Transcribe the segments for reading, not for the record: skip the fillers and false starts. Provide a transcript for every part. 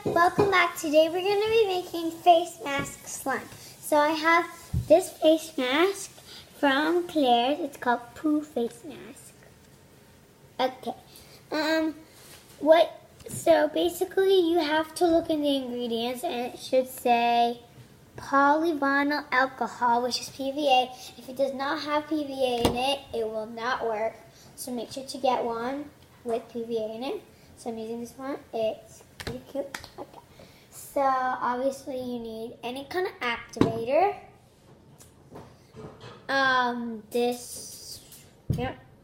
welcome back. Today we're going to be making face mask slime. So I have this face mask from Claire's. It's called Pooh Face Mask. Okay. So basically you have to look in the ingredients and it should say polyvinyl alcohol, which is PVA. If it does not have PVA in it, it will not work. So make sure to get one with PVA in it. So I'm using this one. It's pretty cute. Okay. So obviously you need any kind of activator. This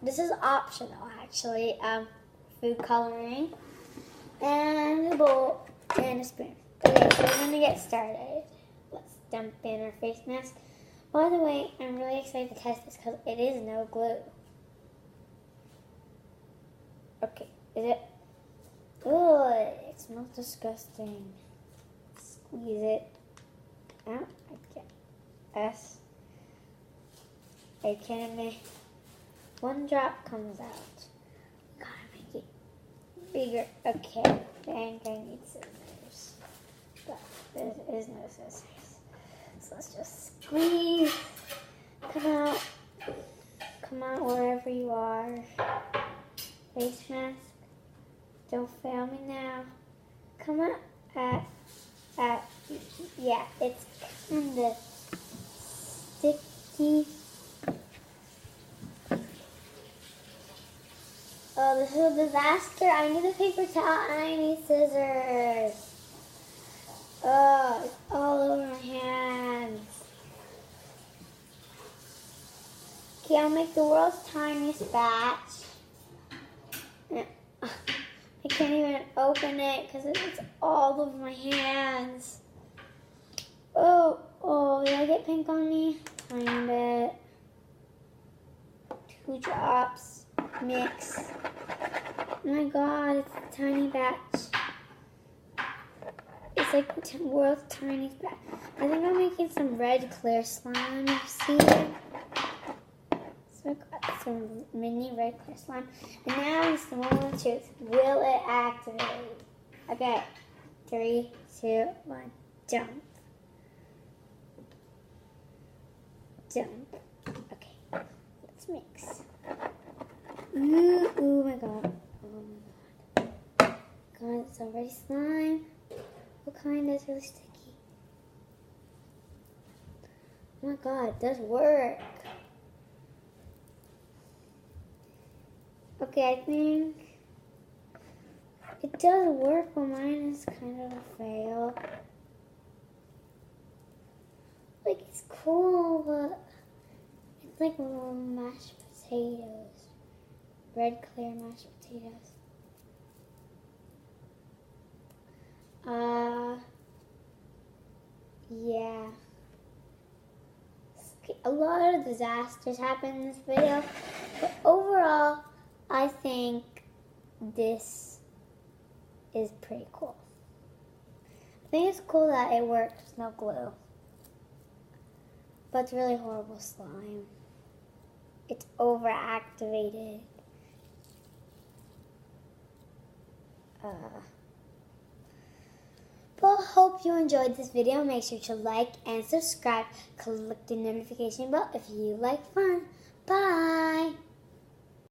is optional actually. Food coloring and a bowl and a spoon. Okay, so we're gonna get started. Let's dump in our face mask. By the way, I'm really excited to test this because it is no glue. Okay, is it? Oh, it smells disgusting. Squeeze it out. Yes. I can't admit. One drop comes out. Gotta make it bigger. Okay, I think I need scissors. But there is no scissors. So let's just squeeze. Come out. Come out wherever you are. Face mask. Don't fail me now. Come out. Yeah, it's kind of sticky. Oh, this is a disaster. I need a paper towel and I need scissors. Oh, it's all over my hands. Okay, I'll make the world's tiniest batch. I can't even open it because it's all over my hands. Oh, did I get pink on me? Tiny bit. 2 drops. Mix. Oh my god, it's a tiny batch. It's like the world's tiniest batch. I think I'm making some red clear slime, you see? So I got some mini red clear slime. And now it's the moment of truth. Will it activate? Okay. 3, 2, 1, jump. Jump. Okay. Let's mix. Ooh my god. Oh my god. God, it's already slime. What kind is really sticky? Oh my god, it does work. Okay, I think it does work, but mine is kind of a fail. Like, it's cool, but it's like little mashed potatoes. Red clear mashed potatoes. Yeah. A lot of disasters happen in this video, but overall, I think this is pretty cool. I think it's cool that it works with no glue, but it's really horrible slime. It's overactivated. Well, hope you enjoyed this video. Make sure to like and subscribe. Click the notification bell if you like fun. Bye!